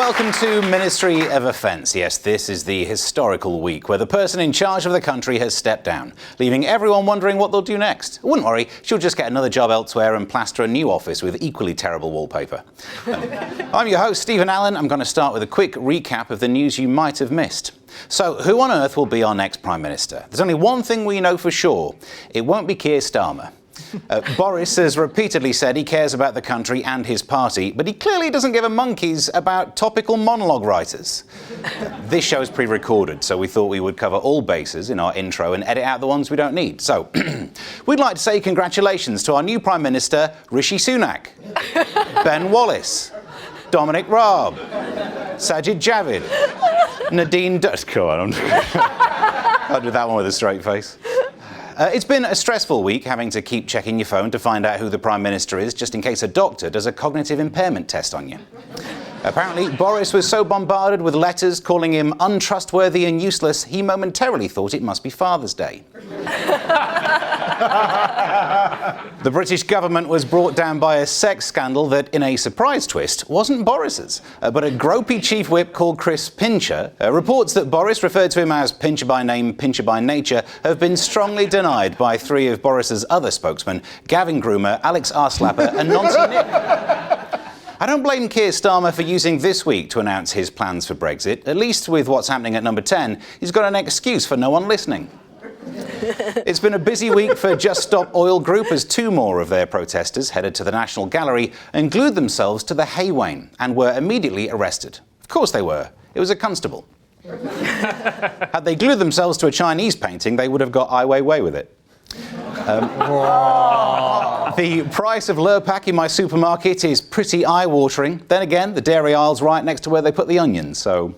welcome to Ministry of Offence. Yes, this is the historical week where the person in charge of the country has stepped down, leaving everyone wondering what they'll do next. Wouldn't worry, she'll just get another job elsewhere and plaster a new office with equally terrible wallpaper. I'm your host, Stephen Allen. I'm going to start with a quick recap of the news you might have missed. So, who on earth will be our next Prime Minister? There's only one thing we know for sure. It won't be Keir Starmer. Boris has repeatedly said he cares about the country and his party, but he clearly doesn't give a monkeys about topical monologue writers. This show's pre-recorded, so we thought we would cover all bases in our intro and edit out the ones we don't need. So, we'd like to say congratulations to our new Prime Minister, Rishi Sunak, Ben Wallace, Dominic Raab, Sajid Javid, Nadine Go on, I'll do that one with a straight face. It's been a stressful week having to keep checking your phone to find out who the Prime Minister is, just in case a doctor does a cognitive impairment test on you. Apparently, Boris was so bombarded with letters calling him untrustworthy and useless, he momentarily thought it must be Father's Day. The British government was brought down by a sex scandal that, in a surprise twist, wasn't Boris's, but a gropey chief whip called Chris Pincher. Reports that Boris referred to him as Pincher by name, Pincher by nature, have been strongly denied by three of Boris's other spokesmen, Gavin Groomer, Alex Arslapper and Nancy Nick. I don't blame Keir Starmer for using this week to announce his plans for Brexit. At least with what's happening at number 10, he's got an excuse for no one listening. It's been a busy week for Just Stop Oil Group as two more of their protesters headed to the National Gallery and glued themselves to the hay wain and were immediately arrested. Of course they were. It was a constable. Had they glued themselves to a Chinese painting, they would have got Ai Weiwei with it. The price of Lurpak in my supermarket is pretty eye-watering. Then again, the dairy aisle's right next to where they put the onions, so...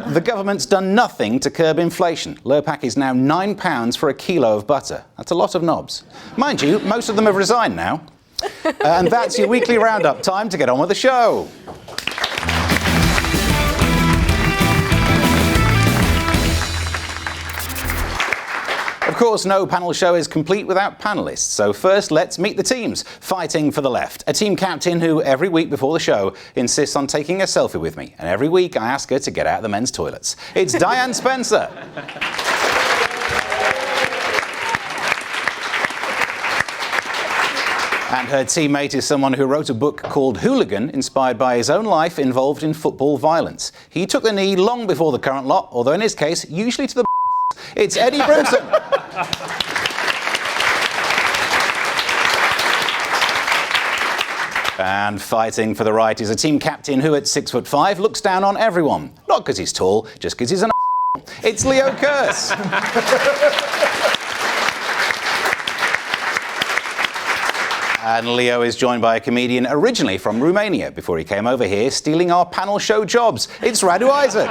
the government's done nothing to curb inflation. Lurpak is now £9 for a kilo of butter. That's a lot of knobs. Mind you, most of them have resigned now. And that's your weekly roundup. Time to get on with the show. Of course, no panel show is complete without panellists. So first, let's meet the teams fighting for the left. A team captain who, every week before the show, insists on taking a selfie with me. And every week, I ask her to get out the men's toilets. It's Diane Spencer. And her teammate is someone who wrote a book called Hooligan, inspired by his own life involved in football violence. He took the knee long before the current lot, although in his case, usually to the It's Eddie Brimson. And fighting for the right is a team captain who, at 6'5", looks down on everyone. Not because he's tall, just because he's an It's Leo Kearse. And Leo is joined by a comedian originally from Romania before he came over here, stealing our panel show jobs. It's Radu Isaac.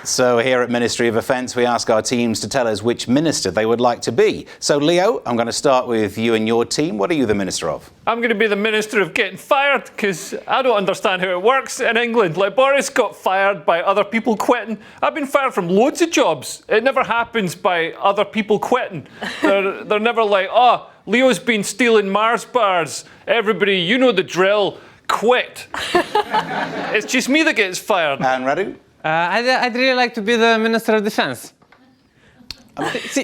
So here at Ministry of Offence, we ask our teams to tell us which minister they would like to be. So, Leo, I'm going to start with you and your team. What are you the minister of? I'm going to be the minister of getting fired, because I don't understand how it works in England. Like, Boris got fired by other people quitting. I've been fired from loads of jobs. It never happens by other people quitting. They're never like, oh, Leo's been stealing Mars bars. Everybody, you know the drill. Quit. It's just me that gets fired. And Radu? I'd really like to be the Minister of Defence.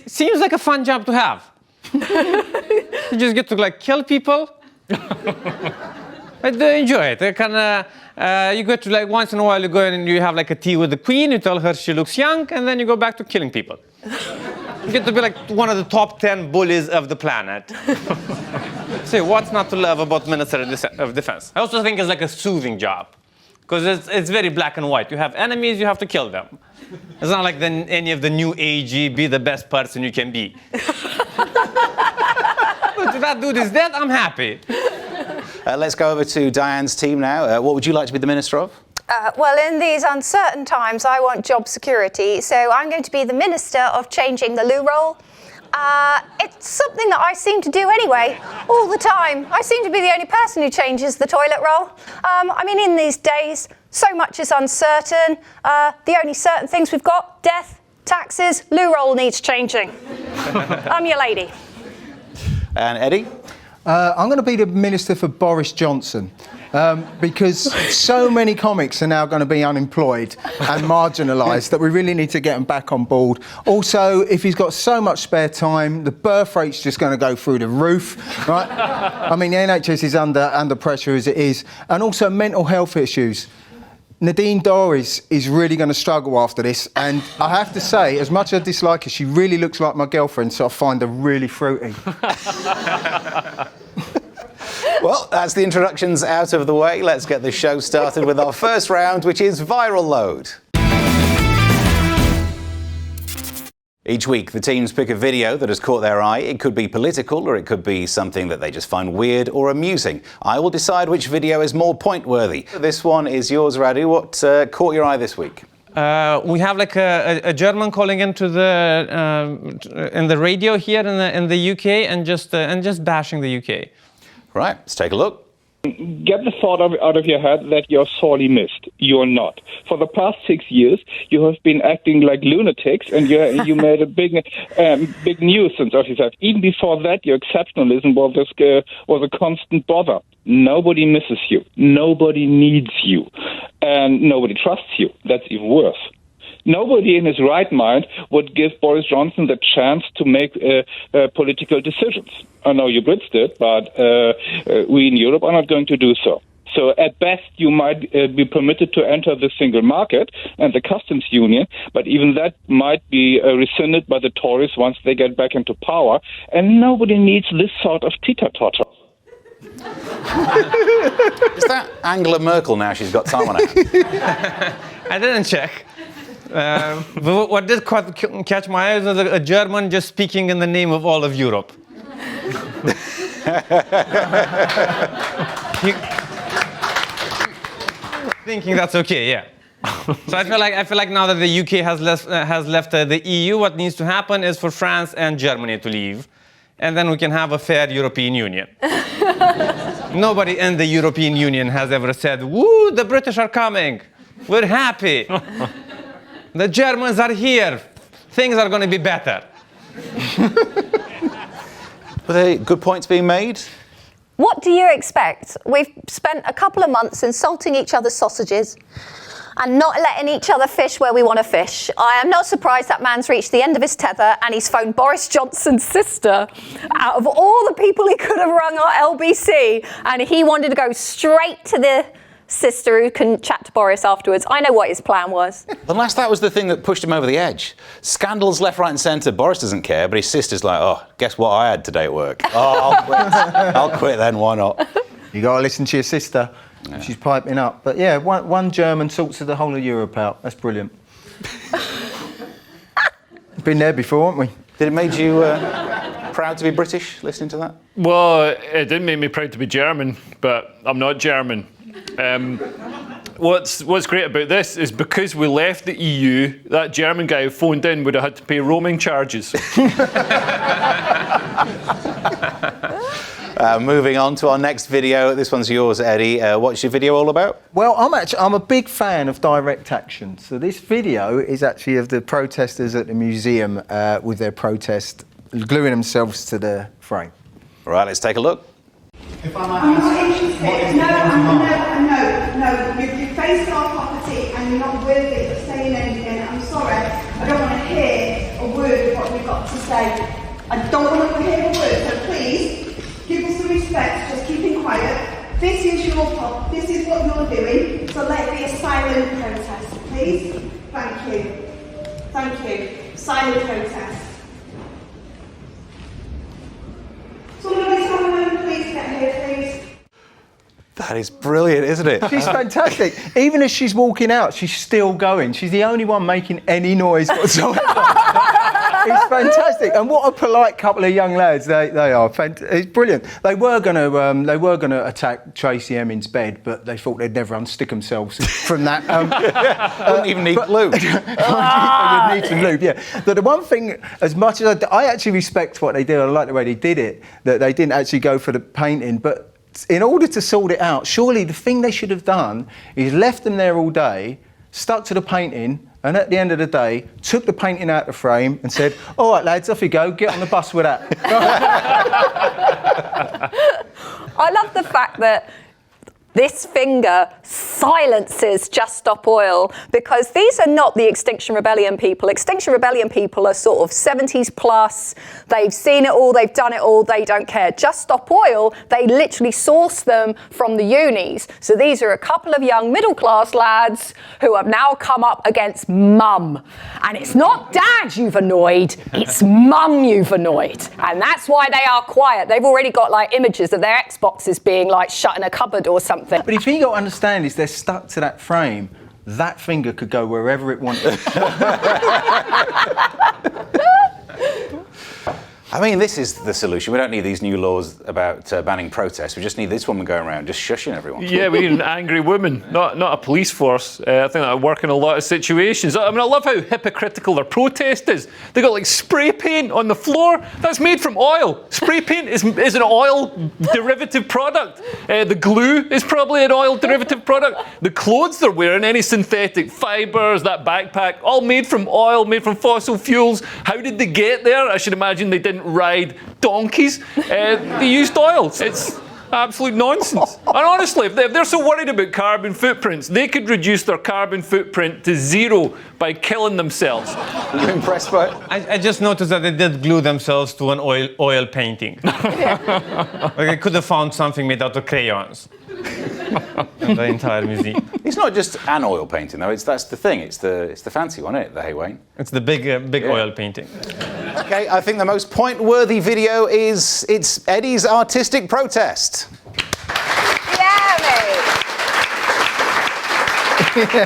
Seems like a fun job to have. You just get to kill people. I enjoy it. You go to once in a while you go in and you have a tea with the Queen. You tell her she looks young, and then you go back to killing people. You get to be one of the top 10 bullies of the planet. So what's not to love about Minister of Defence? I also think it's a soothing job. Because it's very black and white. You have enemies, you have to kill them. It's not like any of the new AG, be the best person you can be. But if that dude is dead, I'm happy. Let's go over to Diane's team now. What would you like to be the minister of? Well, in these uncertain times, I want job security. So I'm going to be the minister of changing the loo roll. It's something that I seem to do anyway, all the time. I seem to be the only person who changes the toilet roll. In these days, so much is uncertain. The only certain things we've got, death, taxes, loo roll needs changing. I'm your lady. And Eddie? I'm going to be the Minister for Boris Johnson. Because so many comics are now going to be unemployed and marginalised that we really need to get them back on board. Also, if he's got so much spare time, the birth rate's just going to go through the roof, right? I mean, the NHS is under pressure as it is. And also mental health issues. Nadine Dorries is really going to struggle after this, and I have to say, as much as I dislike her, she really looks like my girlfriend, so I find her really fruity. Well, that's the introductions out of the way. Let's get the show started with our first round, which is Viral Load. Each week, the teams pick a video that has caught their eye. It could be political, or it could be something that they just find weird or amusing. I will decide which video is more point-worthy. This one is yours, Radu. What caught your eye this week? We have like a German calling into in the radio here in the UK and just bashing the UK. Right, let's take a look. Get the thought out of your head that you're sorely missed. You're not. For the past 6 years, you have been acting like lunatics, and you made a big nuisance of yourself. Even before that, your exceptionalism was a constant bother. Nobody misses you. Nobody needs you. And nobody trusts you. That's even worse. Nobody in his right mind would give Boris Johnson the chance to make political decisions. I know you Brits did, but we in Europe are not going to do so. So at best, you might be permitted to enter the single market and the customs union, but even that might be rescinded by the Tories once they get back into power, and nobody needs this sort of teeter-totter. Is that Angela Merkel now she's got time on her? I didn't check. But what did catch my eye was a German just speaking in the name of all of Europe. Thinking that's okay, yeah. So I feel like now that the UK has left the EU, what needs to happen is for France and Germany to leave, and then we can have a fair European Union. Nobody in the European Union has ever said, "Woo, the British are coming. We're happy. The Germans are here. Things are going to be better." Were there good points being made? What do you expect? We've spent a couple of months insulting each other's sausages and not letting each other fish where we want to fish. I am not surprised that man's reached the end of his tether and he's phoned Boris Johnson's sister out of all the people he could have rung our LBC, and he wanted to go straight to the sister who can chat to Boris afterwards. I know what his plan was. Unless that was the thing that pushed him over the edge. Scandals left, right and centre. Boris doesn't care, but his sister's like, oh, guess what I had today at work? Oh, I'll quit. I'll quit then, why not? You got to listen to your sister. Yeah. She's piping up. But yeah, one German sorts the whole of Europe out. That's brilliant. Been there before, haven't we? Did it make you proud to be British, listening to that? Well, it didn't make me proud to be German, but I'm not German. What's great about this is because we left the EU, that German guy who phoned in would have had to pay roaming charges. Moving on to our next video. This one's yours, Eddie. What's your video all about? Well, I'm a big fan of direct action. So this video is actually of the protesters at the museum with their protest, gluing themselves to the frame. All right, let's take a look. I'm not interested. No. You've faced our property and you're not worthy of saying anything. I'm sorry. I don't want to hear a word of what you've got to say. I don't want to hear a word. So please, give us some respect. Just keeping quiet. This is your problem. This is what you're doing. So let it be a silent protest, please. Thank you. Thank you. Silent protest. Somebody, someone, please get here, please. That is brilliant, isn't it? She's fantastic. Even as she's walking out, she's still going. She's the only one making any noise whatsoever. It's fantastic. And what a polite couple of young lads they are. It's brilliant. They were going to attack Tracy Emin's bed, but they thought they'd never unstick themselves from that. Wouldn't even need glue. They would need some lube, yeah. But the one thing, as much as I actually respect what they did, I like the way they did it, that they didn't actually go for the painting, but in order to sort it out, surely the thing they should have done is left them there all day, stuck to the painting, and at the end of the day, took the painting out of the frame and said, all right, lads, off you go, get on the bus with that. I love the fact that this finger silences Just Stop Oil, because these are not the Extinction Rebellion people. Extinction Rebellion people are sort of 70s plus. They've seen it all, they've done it all, they don't care. Just Stop Oil, they literally source them from the unis. So these are a couple of young middle class lads who have now come up against mum. And it's not dad you've annoyed, it's mum you've annoyed. And that's why they are quiet. They've already got like images of their Xboxes being like shut in a cupboard or something. But if you got to understand is they're stuck to that frame, that finger could go wherever it wanted. I mean, this is the solution. We don't need these new laws about banning protests. We just need this woman going around just shushing everyone. Yeah, we need an angry woman, not a police force. I think that would work in a lot of situations. I mean, I love how hypocritical their protest is. They got like spray paint on the floor. That's made from oil. Spray paint is an oil derivative product. The glue is probably an oil derivative product. The clothes they're wearing, any synthetic fibres, that backpack, all made from oil, made from fossil fuels. How did they get there? I should imagine they didn't ride donkeys. They used oil. It's absolute nonsense. And honestly, if they're so worried about carbon footprints, they could reduce their carbon footprint to 0 by killing themselves. Are you impressed by it? I just noticed that they did glue themselves to an oil painting. Like they could have found something made out of crayons. In the entire museum. It's not just an oil painting, though. That's the thing. It's the fancy one, isn't it? The Hey Wayne. It's the big oil painting. Okay, I think the most point-worthy video is it's Eddie's artistic protest. Yeah, mate.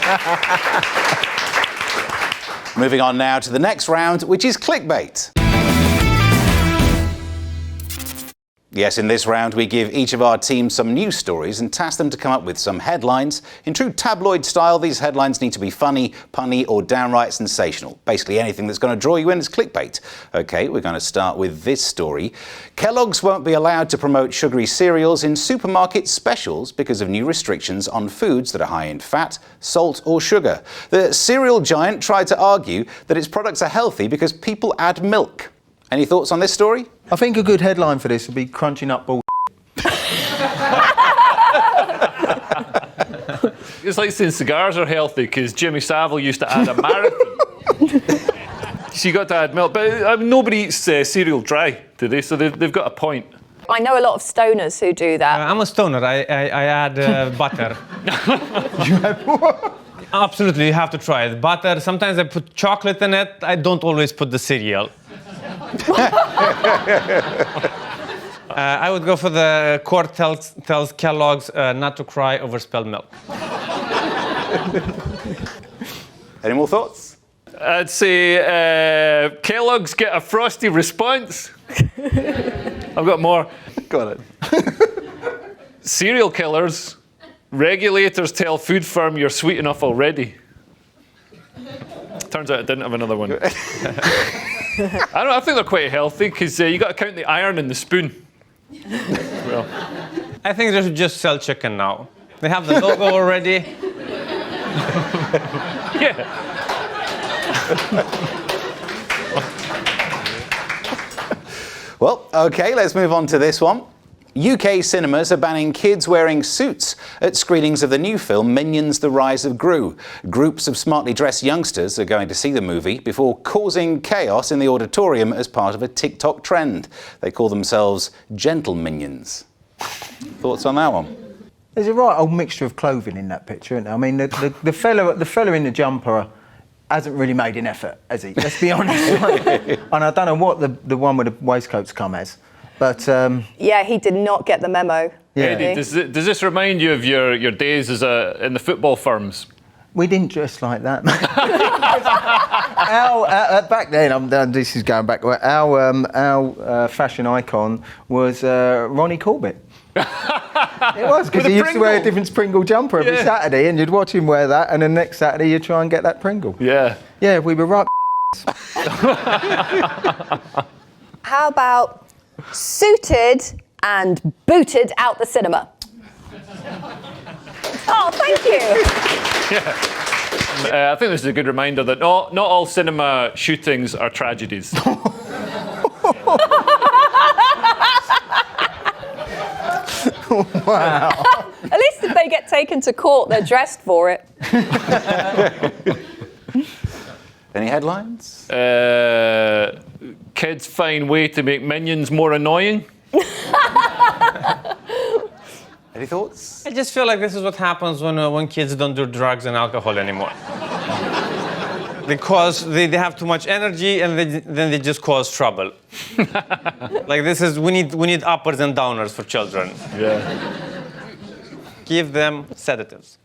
Moving on now to the next round, which is clickbait. Yes, in this round, we give each of our teams some news stories and task them to come up with some headlines. In true tabloid style, these headlines need to be funny, punny, or downright sensational. Basically, anything that's going to draw you in is clickbait. OK, we're going to start with this story. Kellogg's won't be allowed to promote sugary cereals in supermarket specials because of new restrictions on foods that are high in fat, salt, or sugar. The cereal giant tried to argue that its products are healthy because people add milk. Any thoughts on this story? I think a good headline for this would be crunching up bull. It's like saying cigars are healthy because Jimmy Savile used to add a marathon. So you got to add milk. But nobody eats cereal dry, do they? So they've got a point. I know a lot of stoners who do that. I'm a stoner. I add butter. You have what? Absolutely, you have to try it. Butter. Sometimes I put chocolate in it. I don't always put the cereal. I would go for the court tells Kellogg's not to cry over spilled milk. Any more thoughts? I'd say Kellogg's get a frosty response. I've got more. Go on. Serial killers. Regulators tell food firm you're sweet enough already. Turns out I didn't have another one. I think they're quite healthy because you got to count the iron in the spoon. Well, I think they should just sell chicken now. They have the logo already. yeah. Well, OK, let's move on to this one. UK cinemas are banning kids wearing suits at screenings of the new film Minions: The Rise of Gru. Groups of smartly dressed youngsters are going to see the movie before causing chaos in the auditorium as part of a TikTok trend. They call themselves Gentle Minions. Thoughts on that one? There's a right old mixture of clothing in that picture, isn't there? I mean, the fella in the jumper hasn't really made an effort, has he? Let's be honest. And I don't know what the one with the waistcoat's come as. But yeah, he did not get the memo. Yeah. Eddie, does this remind you of your days as in the football firms? We didn't dress like that, mate. Back then, this is going back. Our fashion icon was Ronnie Corbett. It was, because he used to wear a different Pringle jumper every Saturday, and you'd watch him wear that, and then next Saturday you'd try and get that Pringle. Yeah. Yeah, we were right. How about suited and booted out the cinema? Oh, thank you. I think this is a good reminder that not all cinema shootings are tragedies. Wow. At least if they get taken to court, they're dressed for it. Any headlines? Kids find way to make minions more annoying. Any thoughts? I just feel like this is what happens when kids don't do drugs and alcohol anymore. Because they have too much energy and then they just cause trouble. Like we need uppers and downers for children. Yeah. Give them sedatives.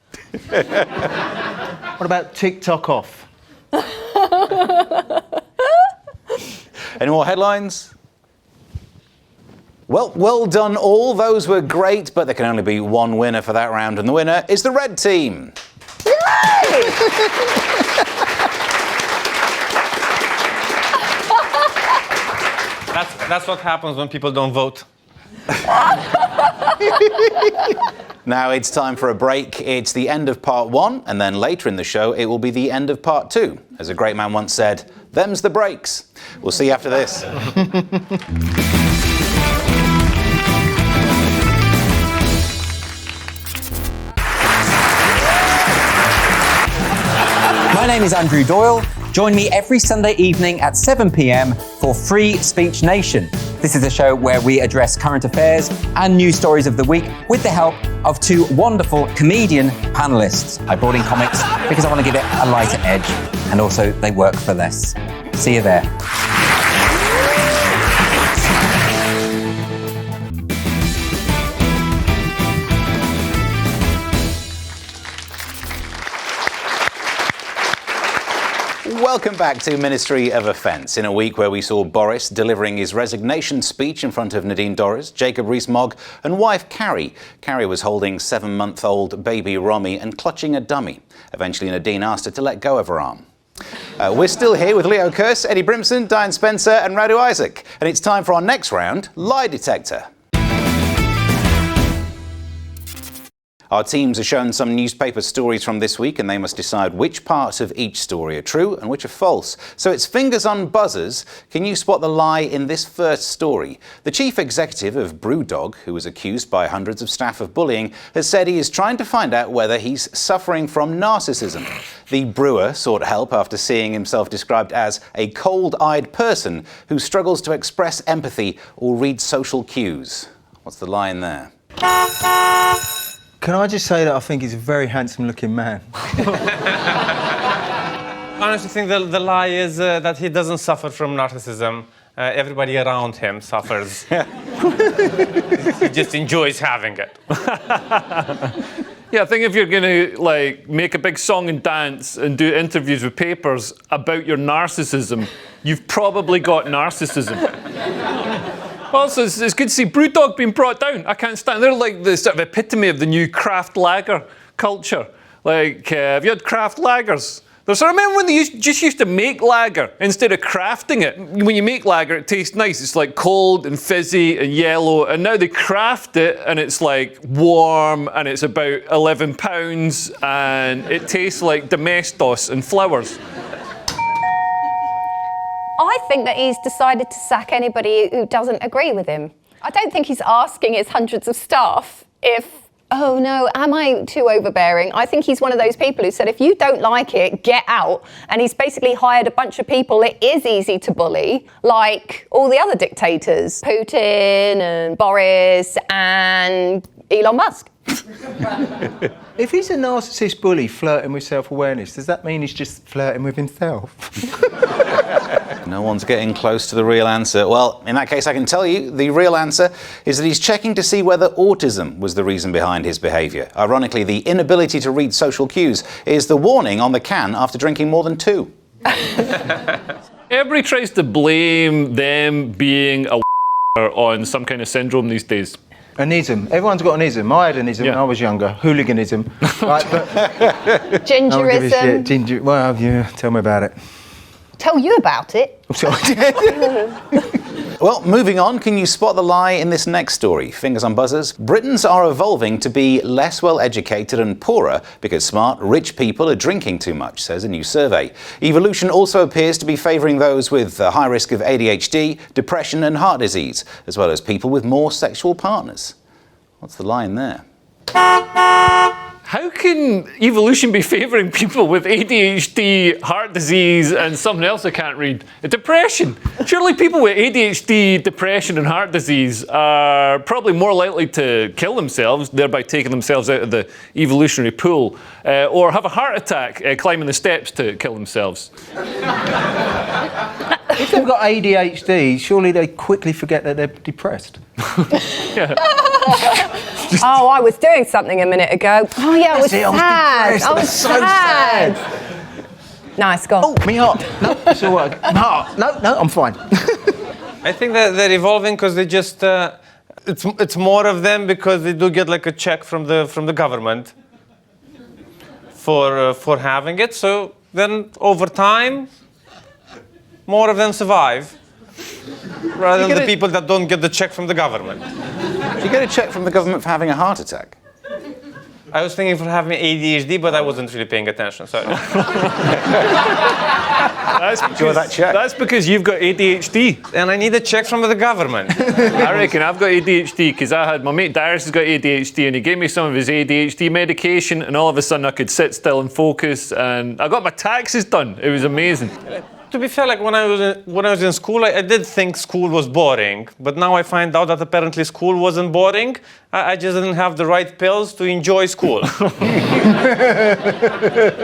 What about TikTok off? Any more headlines? Well done all. Those were great, but there can only be one winner for that round, and the winner is the red team. That's what happens when people don't vote. Now it's time for a break. It's the end of part 1, and then later in the show it will be the end of part 2. As a great man once said, them's the breaks. We'll see you after this. My name is Andrew Doyle. Join me every Sunday evening at 7 p.m. for Free Speech Nation. This is a show where we address current affairs and news stories of the week with the help of 2 wonderful comedian panelists. I brought in comics because I want to give it a lighter edge, and also they work for less. See you there. Welcome back to Ministry of Offence, in a week where we saw Boris delivering his resignation speech in front of Nadine Dorries, Jacob Rees-Mogg and wife Carrie. Carrie was holding 7-month-old baby Romy and clutching a dummy. Eventually Nadine asked her to let go of her arm. We're still here with Leo Kearse, Eddie Brimson, Diane Spencer and Radu Isaac. And it's time for our next round, Lie Detector. Our teams are shown some newspaper stories from this week, and they must decide which parts of each story are true and which are false. So it's fingers on buzzers. Can you spot the lie in this first story? The chief executive of Brewdog, who was accused by hundreds of staff of bullying, has said he is trying to find out whether he's suffering from narcissism. The brewer sought help after seeing himself described as a cold-eyed person who struggles to express empathy or read social cues. What's the lie in there? Can I just say that I think he's a very handsome-looking man? I honestly think the lie is that he doesn't suffer from narcissism. Everybody around him suffers. He just enjoys having it. Yeah, I think if you're going to make a big song and dance and do interviews with papers about your narcissism, you've probably got narcissism. Also, it's good to see Brewdog being brought down. I can't stand. They're like the sort of epitome of the new craft lager culture. Have you had craft lagers? I remember when they just used to make lager instead of crafting it. When you make lager, it tastes nice. It's like cold and fizzy and yellow. And now they craft it and it's like warm and it's about £11 and it tastes like Domestos and flowers. I think that he's decided to sack anybody who doesn't agree with him. I don't think he's asking his hundreds of staff if, oh no, am I too overbearing? I think he's one of those people who said, if you don't like it, get out. And he's basically hired a bunch of people it is easy to bully, like all the other dictators, Putin and Boris and Elon Musk. If he's a narcissist bully flirting with self-awareness, does that mean he's just flirting with himself? No one's getting close to the real answer. Well, in that case, I can tell you the real answer is that he's checking to see whether autism was the reason behind his behaviour. Ironically, the inability to read social cues is the warning on the can after drinking more than 2. Everybody tries to blame them being a on some kind of syndrome these days. An ism. Everyone's got an ism. I had an ism when I was younger. Hooliganism. Right, but Gingerism. Well, yeah, tell me about it. Tell you about it. I'm sorry. Well, moving on, can you spot the lie in this next story? Fingers on buzzers. Britons are evolving to be less well educated and poorer because smart, rich people are drinking too much, says a new survey. Evolution also appears to be favouring those with a high risk of ADHD, depression and heart disease, as well as people with more sexual partners. What's the line there? How can evolution be favouring people with ADHD, heart disease, and something else I can't read? Depression. Surely people with ADHD, depression, and heart disease are probably more likely to kill themselves, thereby taking themselves out of the evolutionary pool, or have a heart attack climbing the steps to kill themselves. If they've got ADHD, surely they quickly forget that they're depressed. Oh, I was doing something a minute ago. Oh yeah, I was sad. I was so sad. Nice, go on. Oh, me heart. No, it's all right. No, I'm fine. I think that they're evolving because they just, it's more of them because they do get like a check from the government for having it. So then over time, more of them survive rather than the people that don't get the check from the government. You get a check from the government for having a heart attack? I was thinking for having ADHD, but I wasn't really paying attention, sorry. That's because you've got ADHD. And I need a check from the government. I reckon I've got ADHD because I had my mate Darius has got ADHD and he gave me some of his ADHD medication and all of a sudden I could sit still and focus and I got my taxes done. It was amazing. To be fair, like when I was in school, I did think school was boring, but now I find out that apparently school wasn't boring. I just didn't have the right pills to enjoy school.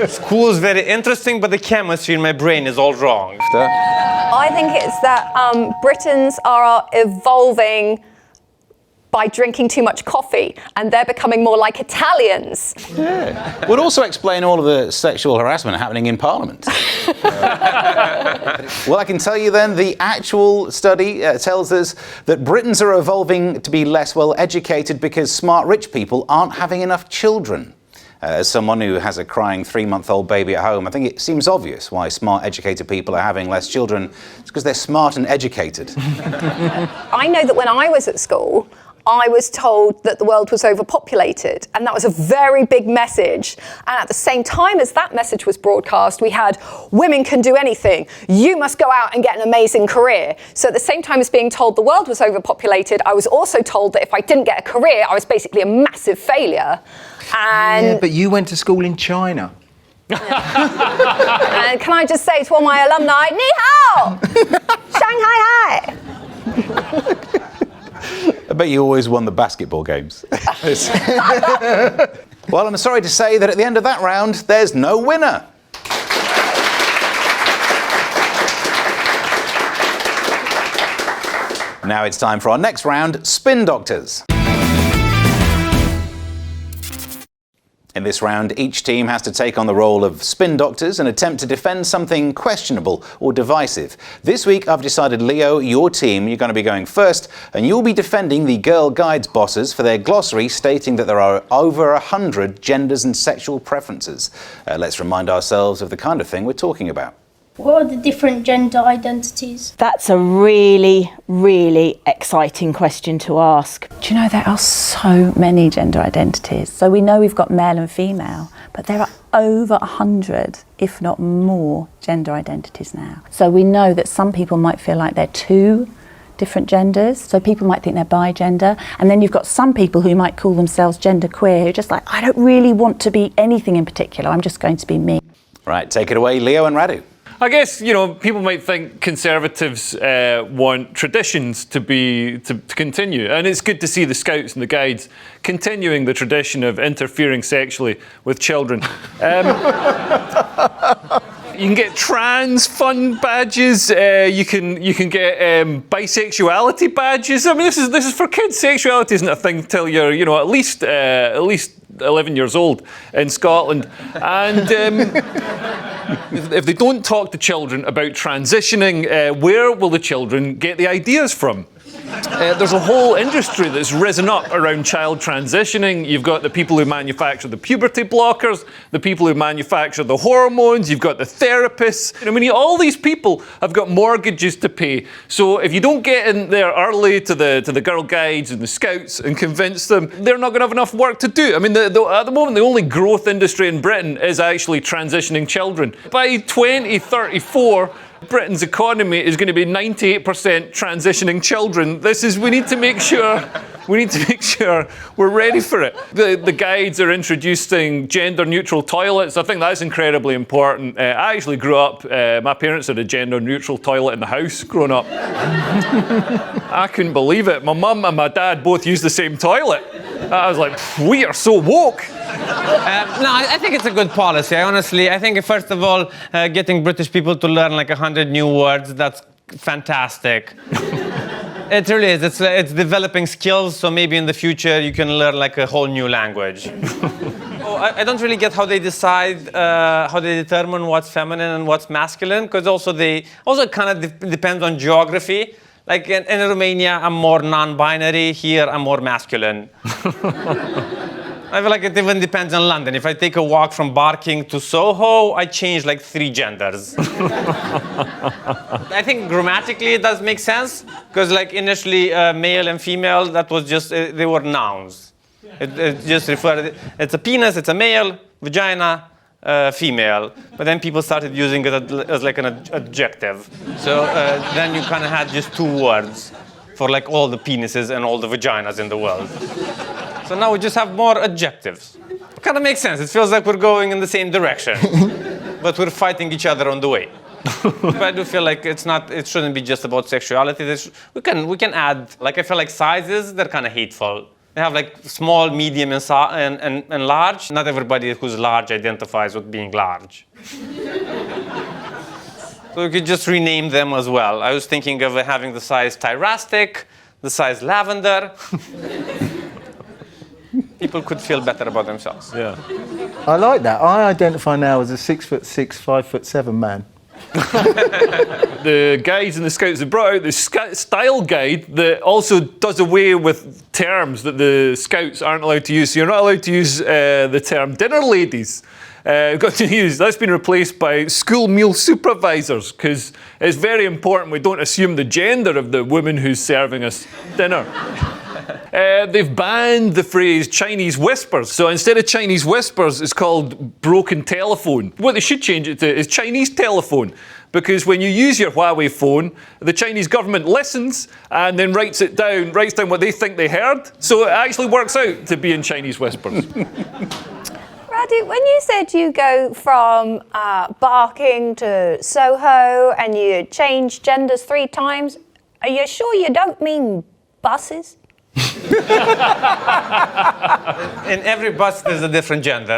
School is very interesting, but the chemistry in my brain is all wrong. I think it's that Britons are evolving by drinking too much coffee, and they're becoming more like Italians. Yeah. Would also explain all of the sexual harassment happening in Parliament. Well, I can tell you then, the actual study tells us that Britons are evolving to be less well educated because smart rich people aren't having enough children. As someone who has a crying 3-month-old baby at home, I think it seems obvious why smart, educated people are having less children. It's because they're smart and educated. I know that when I was at school, I was told that the world was overpopulated, and that was a very big message. And at the same time as that message was broadcast, we had women can do anything. You must go out and get an amazing career. So at the same time as being told the world was overpopulated, I was also told that if I didn't get a career, I was basically a massive failure. And yeah, but you went to school in China. And can I just say to all my alumni, ni hao, Shanghai hai. I bet you always won the basketball games. Well, I'm sorry to say that at the end of that round, there's no winner. Now it's time for our next round, Spin Doctors. In this round, each team has to take on the role of spin doctors and attempt to defend something questionable or divisive. This week, I've decided, Leo, your team, you're going to be going first, and you'll be defending the Girl Guides bosses for their glossary stating that there are over 100 genders and sexual preferences. Let's remind ourselves of the kind of thing we're talking about. What are the different gender identities? That's a really, really exciting question to ask. Do you know there are so many gender identities? So we know we've got male and female, but there are over 100, if not more, gender identities now. So we know that some people might feel like they're two different genders. So people might think they're bi-gender. And then you've got some people who might call themselves genderqueer, who are just like, I don't really want to be anything in particular. I'm just going to be me. Right, take it away, Leo and Radu. I guess, you know, people might think Conservatives want traditions to continue, and it's good to see the Scouts and the Guides continuing the tradition of interfering sexually with children. You can get trans fun badges. You can get bisexuality badges. I mean, this is for kids. Sexuality isn't a thing till you're, you know, at least 11 years old in Scotland, and. If they don't talk to children about transitioning, where will the children get the ideas from? There's a whole industry that's risen up around child transitioning. You've got the people who manufacture the puberty blockers, the people who manufacture the hormones, you've got the therapists. I mean, all these people have got mortgages to pay. So if you don't get in there early to the Girl Guides and the Scouts and convince them, they're not going to have enough work to do. I mean, at the moment, the only growth industry in Britain is actually transitioning children. By 2034, Britain's economy is going to be 98% transitioning children. We need to make sure We need to make sure we're ready for it. The guides are introducing gender-neutral toilets. I think that's incredibly important. I actually grew up, my parents had a gender-neutral toilet in the house growing up. I couldn't believe it. My mum and my dad both used the same toilet. I was like, we are so woke. No, I think it's a good policy. I think, first of all, getting British people to learn like 100 new words, that's fantastic. It really is. It's developing skills, so maybe in the future you can learn like a whole new language. I don't really get how they decide, how they determine what's feminine and what's masculine, because also kind of depends on geography. Like in Romania, I'm more non-binary. Here, I'm more masculine. I feel like it even depends on London. If I take a walk from Barking to Soho, I change like 3 genders. I think grammatically it does make sense, because like initially male and female, that was just, they were nouns. It just referred, it's a penis, it's a male, vagina, female. But then people started using it as like an adjective. So then you kind of had just 2 words for like all the penises and all the vaginas in the world. So now we just have more adjectives. It kind of makes sense. It feels like we're going in the same direction, but we're fighting each other on the way. But I do feel like it shouldn't be just about sexuality. We can add, like I feel like sizes, they're kind of hateful. They have like small, medium, and large. Not everybody who's large identifies with being large. So we could just rename them as well. I was thinking of having the size Tyrastic, the size Lavender. People could feel better about themselves. Yeah. I like that. I identify now as a 6'6", 5'7" man. The guides and the Scouts have brought out the style guide that also does away with terms that the Scouts aren't allowed to use. So you're not allowed to use the term dinner ladies. That's been replaced by school meal supervisors, because it's very important we don't assume the gender of the woman who's serving us dinner. They've banned the phrase Chinese whispers. So instead of Chinese whispers, it's called broken telephone. What they should change it to is Chinese telephone. Because when you use your Huawei phone, the Chinese government listens and then writes down what they think they heard. So it actually works out to be in Chinese whispers. Radu, when you said you go from Barking to Soho and you change genders 3 times, are you sure you don't mean buses? In every bus, there's a different gender.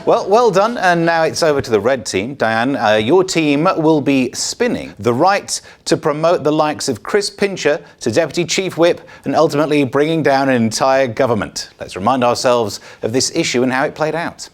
Well done. And now it's over to the red team. Diane, your team will be spinning the right to promote the likes of Chris Pincher to Deputy Chief Whip and ultimately bringing down an entire government. Let's remind ourselves of this issue and how it played out.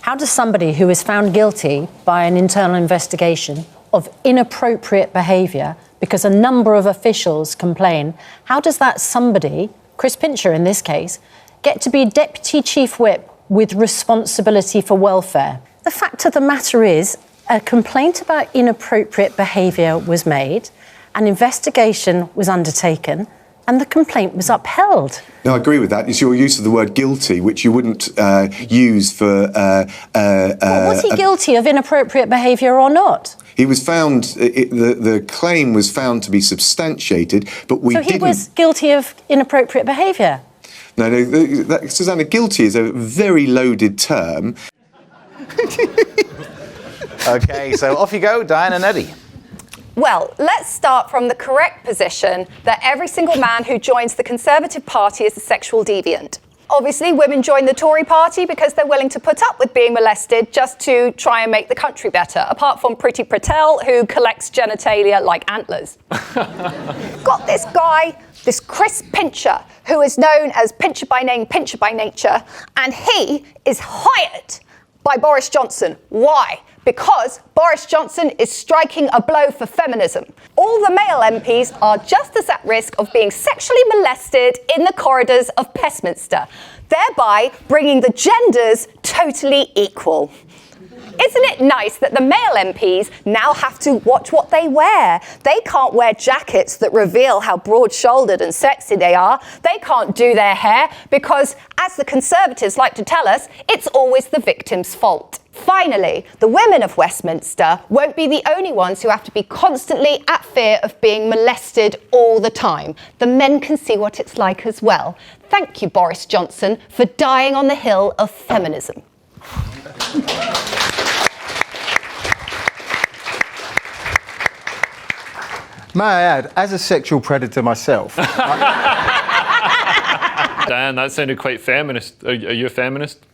How does somebody who is found guilty by an internal investigation of inappropriate behaviour, because a number of officials complain, how does that somebody, Chris Pincher in this case, get to be Deputy Chief Whip with responsibility for welfare? The fact of the matter is, a complaint about inappropriate behaviour was made, an investigation was undertaken, and the complaint was upheld. No, I agree with that. It's your use of the word guilty, which you wouldn't use for... was he guilty of inappropriate behaviour or not? He was found, the claim was found to be substantiated, but we didn't... So he was guilty of inappropriate behaviour? No, Susanna, guilty is a very loaded term. OK, so off you go, Diane and Eddie. Well, let's start from the correct position that every single man who joins the Conservative Party is a sexual deviant. Obviously, women join the Tory party because they're willing to put up with being molested just to try and make the country better, apart from Priti Patel, who collects genitalia like antlers. Got this guy, this Chris Pincher, who is known as Pincher by name, Pincher by nature, and he is hired by Boris Johnson. Why? Because Boris Johnson is striking a blow for feminism. All the male MPs are just as at risk of being sexually molested in the corridors of Westminster, thereby bringing the genders totally equal. Isn't it nice that the male MPs now have to watch what they wear? They can't wear jackets that reveal how broad-shouldered and sexy they are. They can't do their hair because, as the Conservatives like to tell us, it's always the victim's fault. Finally, the women of Westminster won't be the only ones who have to be constantly at fear of being molested all the time. The men can see what it's like as well. Thank you, Boris Johnson, for dying on the hill of feminism. May I add, as a sexual predator myself, Diane, that sounded quite feminist. Are you a feminist?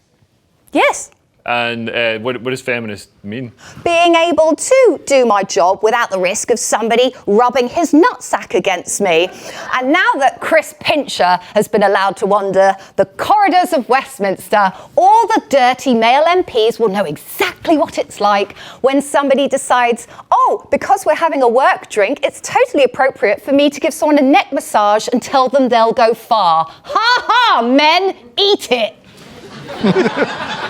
Yes. And what does feminist mean? Being able to do my job without the risk of somebody rubbing his nutsack against me. And now that Chris Pincher has been allowed to wander the corridors of Westminster, all the dirty male MPs will know exactly what it's like when somebody decides, oh, because we're having a work drink, it's totally appropriate for me to give someone a neck massage and tell them they'll go far. Ha ha, men, eat it.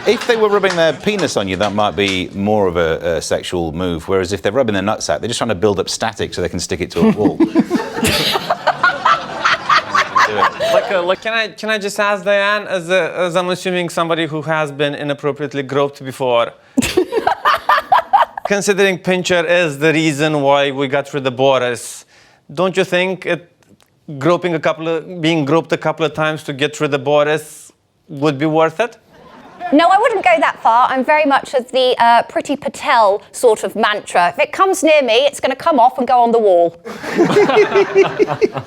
If they were rubbing their penis on you, that might be more of a sexual move. Whereas if they're rubbing their nutsack, they're just trying to build up static so they can stick it to a wall. Can I just ask Diane, as I'm assuming somebody who has been inappropriately groped before, considering Pincher is the reason why we got rid of Boris, don't you think being groped a couple of times to get rid of Boris would be worth it? No, I wouldn't go that far. I'm very much of the Priti Patel sort of mantra. If it comes near me, it's going to come off and go on the wall.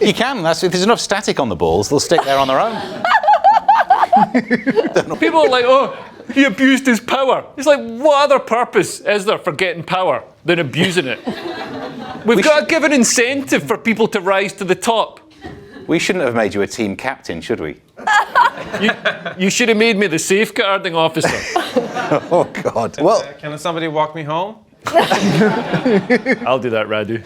You can. If there's enough static on the balls, they'll stick there on their own. People are like, oh, he abused his power. It's like, what other purpose is there for getting power than abusing it? We've got to give an incentive for people to rise to the top. We shouldn't have made you a team captain, should we? You should have made me the safeguarding officer. Oh, God. Well, can somebody walk me home? I'll do that, Radu.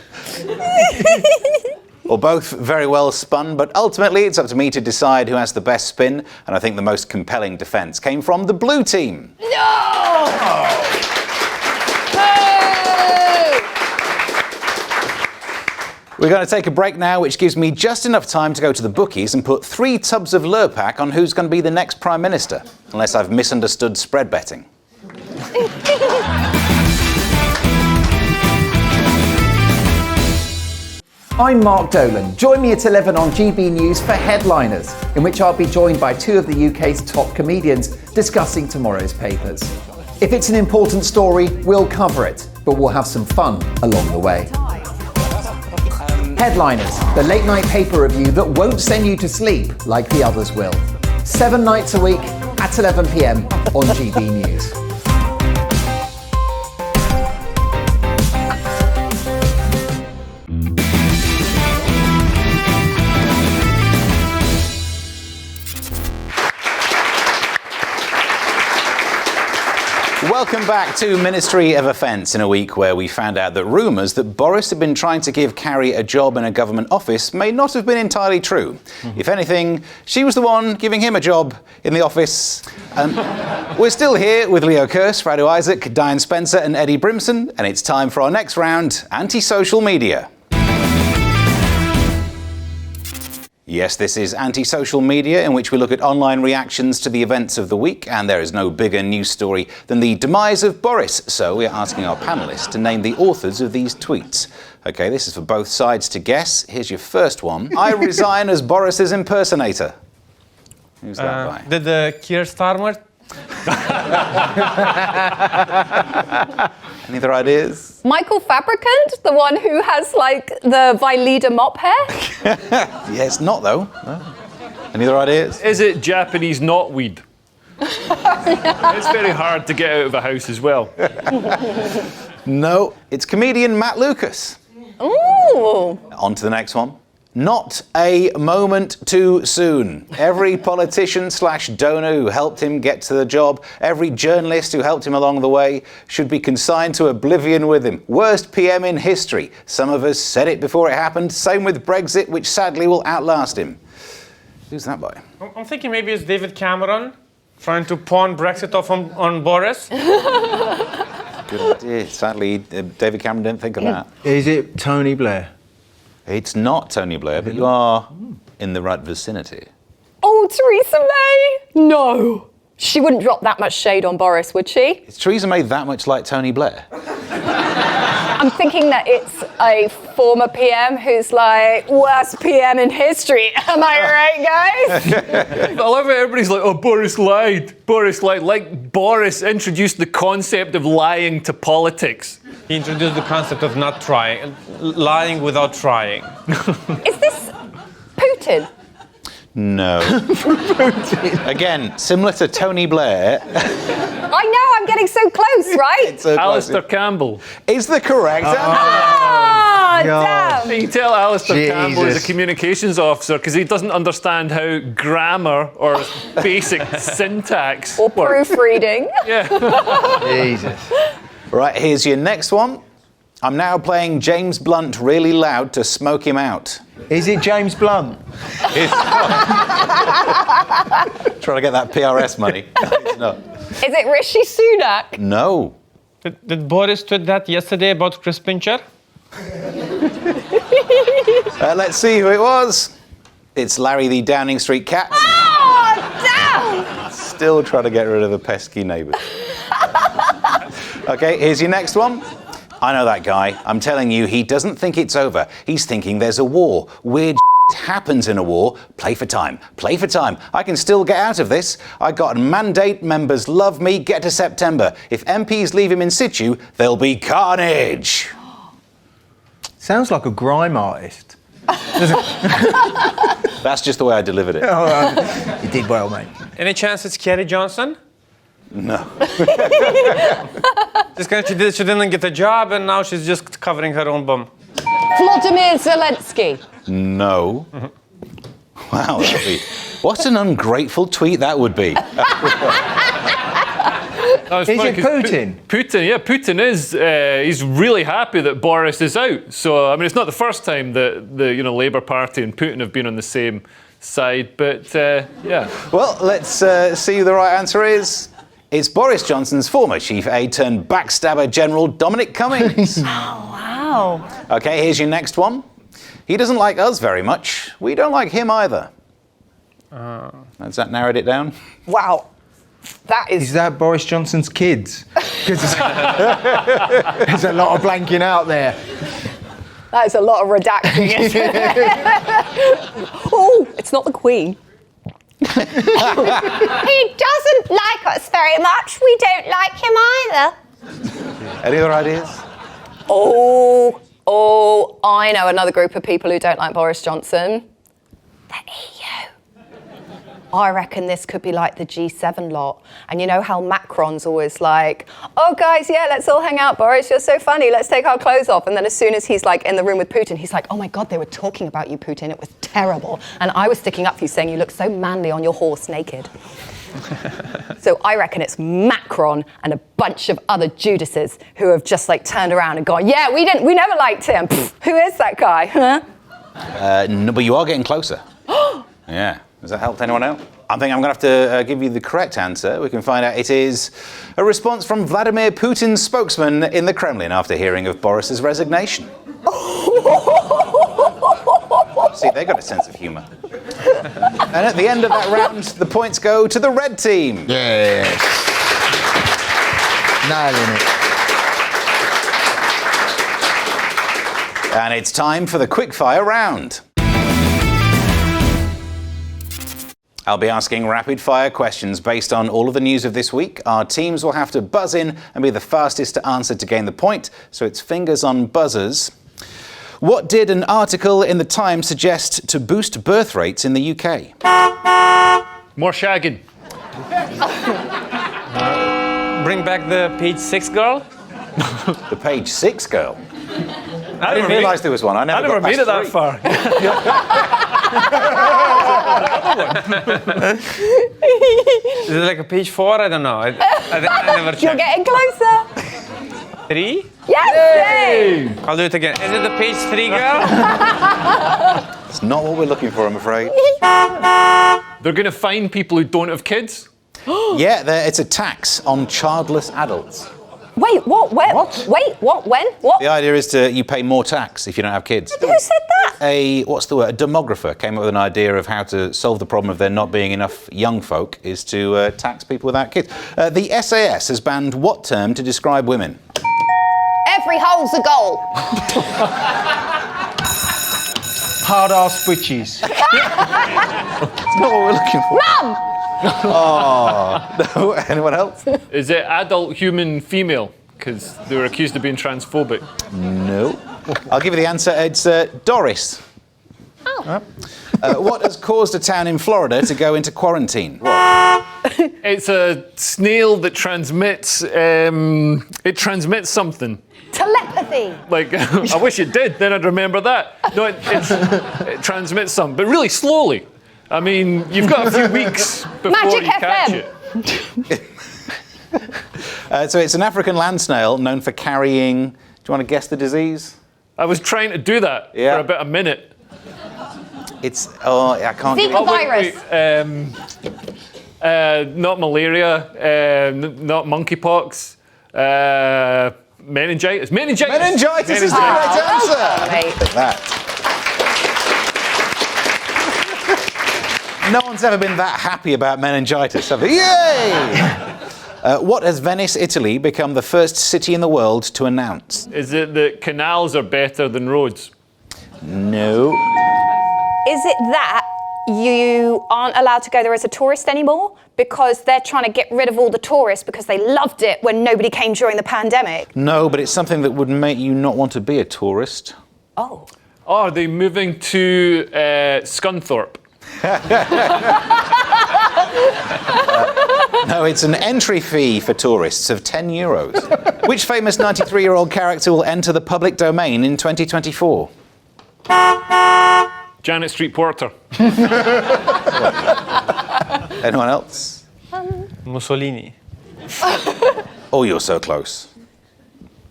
Well, both very well spun, but ultimately it's up to me to decide who has the best spin, and I think the most compelling defence came from the blue team. No! We're going to take a break now, which gives me just enough time to go to the bookies and put 3 tubs of Lurpak on who's going to be the next Prime Minister, unless I've misunderstood spread betting. I'm Mark Dolan. Join me at 11 on GBNews for Headliners, in which I'll be joined by 2 of the UK's top comedians discussing tomorrow's papers. If it's an important story, we'll cover it, but we'll have some fun along the way. Headliners, the late-night paper review that won't send you to sleep like the others will. 7 nights a week at 11 p.m. on GB News. Welcome back to Ministry of Offence, in a week where we found out that rumours that Boris had been trying to give Carrie a job in a government office may not have been entirely true. If anything, she was the one giving him a job in the office. We're still here with Leo Kearse, Radu Isaac, Diane Spencer and Eddie Brimson, and it's time for our next round, Anti-Social Media. Yes, this is Anti-Social Media, in which we look at online reactions to the events of the week, and there is no bigger news story than the demise of Boris, so we're asking our panellists to name the authors of these tweets. OK, this is for both sides to guess. Here's your first one. I resign as Boris's impersonator. Who's that by? Did the Kearse Starmer? Any other ideas? Michael Fabricant, the one who has, like, the Vileda mop hair? Yes, not though. No. Any other ideas? Is it Japanese knotweed? It's very hard to get out of a house as well. No, it's comedian Matt Lucas. Ooh. On to the next one. Not a moment too soon. Every politician/donor who helped him get to the job, every journalist who helped him along the way, should be consigned to oblivion with him. Worst PM in history. Some of us said it before it happened. Same with Brexit, which sadly will outlast him. Who's that by? I'm thinking maybe it's David Cameron trying to pawn Brexit off on Boris. Good idea. Sadly, David Cameron didn't think of that. Is it Tony Blair? It's not Tony Blair, but you are in the right vicinity. Oh, Theresa May? No. She wouldn't drop that much shade on Boris, would she? Is Theresa May that much like Tony Blair? I'm thinking that it's a former PM who's like, worst PM in history. Am I right, guys? I love it. Everybody's like, oh, Boris lied. Boris lied. Like Boris introduced the concept of lying to politics. He introduced the concept of not trying, lying without trying. Is this Putin? No. Again, similar to Tony Blair. I know, I'm getting so close, right? Alistair Campbell. Is the correct answer. Ah, damn. You can tell Alistair Campbell is Jesus. a communications officer because he doesn't understand how grammar or basic syntax Or works. proofreading. Yeah. Jesus. Right, here's your next one. I'm now playing James Blunt really loud to smoke him out. Is it James Blunt? Trying to get that PRS money. No, it's not. Is it Rishi Sunak? No. Did Boris tweet that yesterday about Chris Pincher? Let's see who it was. It's Larry the Downing Street cat. Oh, damn! Still trying to get rid of the pesky neighbours. Okay, here's your next one. I know that guy. I'm telling you, he doesn't think it's over. He's thinking there's a war. Weird happens in a war. Play for time. Play for time. I can still get out of this. I got a mandate. Members love me. Get to September. If MPs leave him in situ, there'll be carnage. Sounds like a grime artist. That's just the way I delivered it. You did well, mate. Any chance it's Kerry Johnson? No. Just because she didn't get a job and now she's just covering her own bum. Volodymyr Zelensky. No. Wow, that'd be... What an ungrateful tweet that would be. Is it Putin? Putin is. He's really happy that Boris is out. So I mean, it's not the first time that the Labour Party and Putin have been on the same side. But yeah. Well, let's see who the right answer is. It's Boris Johnson's former chief aide turned backstabber General Dominic Cummings. Oh, wow. Okay, here's your next one. He doesn't like us very much. We don't like him either. Has that narrowed it down? Wow. That is... Is that Boris Johnson's kids? Because there's a lot of blanking out there. That is a lot of redacting, isn't it? Oh, it's not the Queen. He doesn't like us very much. We don't like him either. Any other ideas? Oh, I know another group of people who don't like Boris Johnson. The EU. I reckon this could be like the G7 lot. And you know how Macron's always like, oh guys, yeah, let's all hang out, Boris, you're so funny, let's take our clothes off. And then as soon as he's like in the room with Putin, he's like, oh my God, they were talking about you, Putin, it was terrible. And I was sticking up for you saying you look so manly on your horse naked. So I reckon it's Macron and a bunch of other Judases who have just like turned around and gone, yeah, we never liked him. Pfft, who is that guy, huh? No, but you are getting closer. Yeah. Has that helped anyone out? I think I'm going to have to give you the correct answer. We can find out it is a response from Vladimir Putin's spokesman in the Kremlin after hearing of Boris's resignation. See, they got a sense of humour. And at the end of that round, the points go to the red team. Yes. Nailing it. And it's time for the quickfire round. I'll be asking rapid-fire questions based on all of the news of this week. Our teams will have to buzz in and be the fastest to answer to gain the point, so it's fingers on buzzers. What did an article in The Times suggest to boost birth rates in the UK? More shagging. Bring back the page 6 girl? The page 6 girl? I didn't realise there was one. I never made it that far. Is it like a page 4? I don't know. I never checked. You're getting closer. 3? Yes! Yay! I'll do it again. Is it the page 3 girl? It's not what we're looking for, I'm afraid. They're going to fine people who don't have kids? Yeah, it's a tax on childless adults. Wait, what? Where? What? Wait, what? When? What? The idea is you pay more tax if you don't have kids. Who said that? A demographer came up with an idea of how to solve the problem of there not being enough young folk is to tax people without kids. The SAS has banned what term to describe women? Every hole's a goal. Hard-ass bitches. It's not what we're looking for. Mum! Oh, no. Anyone else? Is it adult human female? Because they were accused of being transphobic. No. I'll give you the answer. It's Doris. Oh. What has caused a town in Florida to go into quarantine? It's a snail that transmits. It transmits something. Telepathy. Like, I wish it did, then I'd remember that. No, it transmits something, but really slowly. I mean, you've got a few weeks before Magic you catch FM. it. So it's an African land snail known for carrying... Do you want to guess the disease? I was trying to do that for about a minute. It's... Oh, I can't... Zika virus. Not malaria, not monkeypox, meningitis. Meningitis is the correct answer. Mate. Take that. No one's ever been that happy about meningitis, have they? Yay! What has Venice, Italy, become the first city in the world to announce? Is it that canals are better than roads? No. Is it that you aren't allowed to go there as a tourist anymore because they're trying to get rid of all the tourists because they loved it when nobody came during the pandemic? No, but it's something that would make you not want to be a tourist. Oh. Oh, are they moving to Scunthorpe? No, it's an entry fee for tourists of €10. Which famous 93-year-old character will enter the public domain in 2024? Janet Street Porter. Anyone else? Mussolini. Oh, you're so close.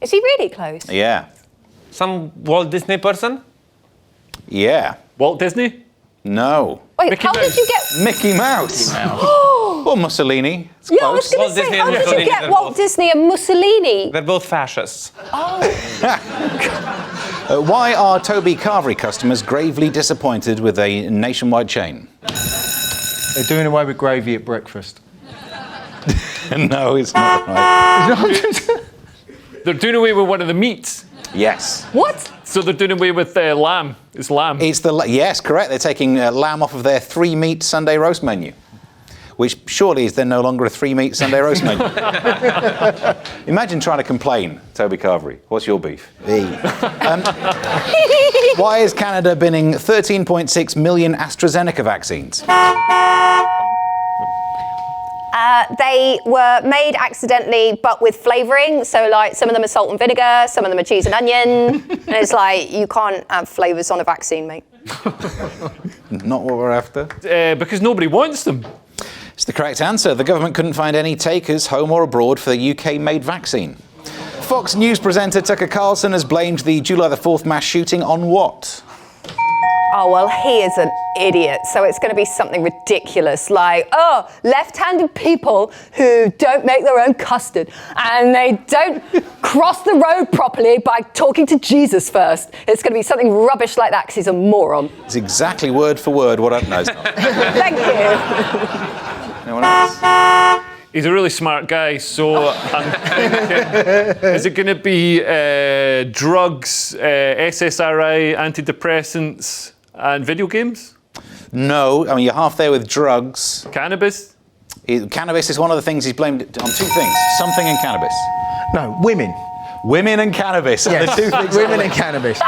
Is he really close? Yeah. Some Walt Disney person? Yeah. Walt Disney? No. Wait, Mickey how Mouse. did you get... Mickey Mouse. Or Mussolini. It's Yeah, I close. was going Walt to say, Disney how and did you Mussolini, get they're Walt both- Disney and Mussolini? They're both fascists. Why are Toby Carvery customers gravely disappointed with a nationwide chain? They're doing away with gravy at breakfast. No, it's not right. They're doing away with one of the meats. Yes. What? So they're doing away with lamb. It's lamb. It's yes, correct. They're taking lamb off of their 3-meat Sunday roast menu, which surely is then no longer a 3-meat Sunday roast menu. Imagine trying to complain, Toby Carvery. What's your beef? Why is Canada binning 13.6 million AstraZeneca vaccines? They were made accidentally, but with flavouring. So, like, some of them are salt and vinegar, some of them are cheese and onion. And it's like, you can't have flavours on a vaccine, mate. Not what we're after. Because nobody wants them. It's the correct answer. The government couldn't find any takers, home or abroad, for the UK-made vaccine. Fox News presenter Tucker Carlson has blamed the July the 4th mass shooting on what? Oh, well, he is an idiot. So it's going to be something ridiculous like, oh, left-handed people who don't make their own custard and they don't cross the road properly by talking to Jesus first. It's going to be something rubbish like that because he's a moron. It's exactly word for word what I've noticed. Thank you. Anyone else? He's a really smart guy, so I'm thinking, is it going to be drugs, SSRI, antidepressants, and video games? No, I mean, you're half there with drugs. Cannabis? Cannabis is one of the things he's blamed on 2 things. Something and cannabis. No, women. Women and cannabis are the 2 things. Women and cannabis.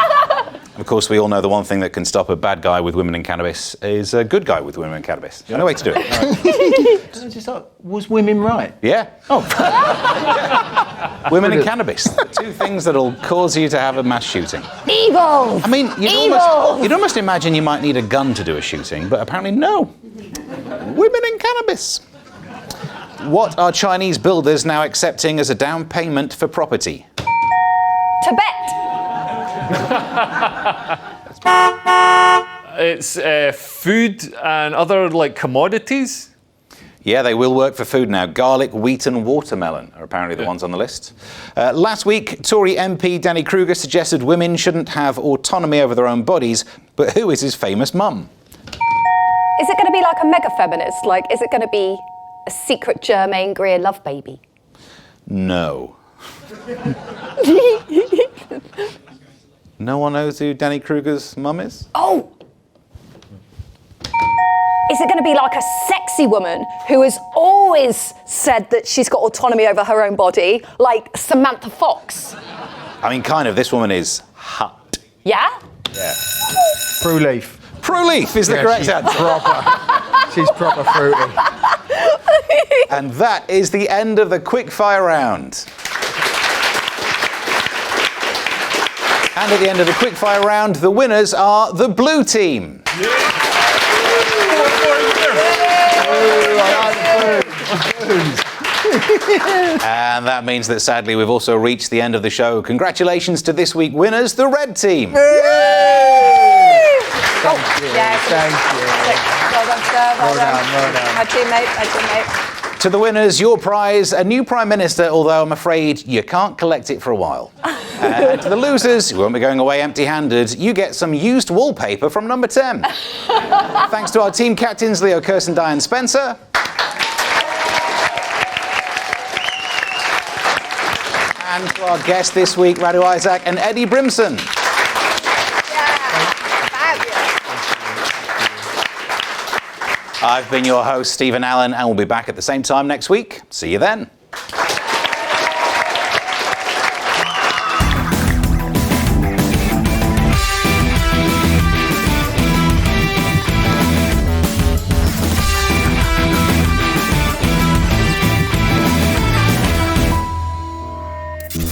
Of course, we all know the one thing that can stop a bad guy with women and cannabis is a good guy with women and cannabis. No way to do it. Was women right? Yeah. Oh. Women and cannabis. 2 things that'll cause you to have a mass shooting. Evil! I mean, you'd almost imagine you might need a gun to do a shooting, but apparently no. Women and cannabis. What are Chinese builders now accepting as a down payment for property? Tibet! It's food and other, like, commodities. Yeah, they will work for food now. Garlic, wheat and watermelon are apparently the ones on the list. Last week, Tory MP Danny Kruger suggested women shouldn't have autonomy over their own bodies, but who is his famous mum? Is it going to be like a mega feminist? Like, is it going to be a secret Germaine Greer love baby? No. No one knows who Danny Kruger's mum is? Oh! Is it going to be like a sexy woman who has always said that she's got autonomy over her own body, like Samantha Fox? I mean, kind of. This woman is hot. Yeah? Yeah. Prue Leaf. Prue Leaf is the correct answer. She's proper fruity. And that is the end of the quickfire round. And at the end of the quickfire round, the winners are the blue team. And that means that sadly we've also reached the end of the show. Congratulations to this week's winners, the red team. Oh, yes. Thank you. Well done, sir. Well done. Well done. My teammate, my teammate. To the winners, your prize, a new Prime Minister, although I'm afraid you can't collect it for a while. And to the losers, who won't be going away empty-handed, you get some used wallpaper from number 10. Thanks to our team captains, Leo, Kearse and Diane Spencer. And to our guests this week, Radu Isaac and Eddie Brimson. I've been your host, Stephen Allen, and we'll be back at the same time next week. See you then.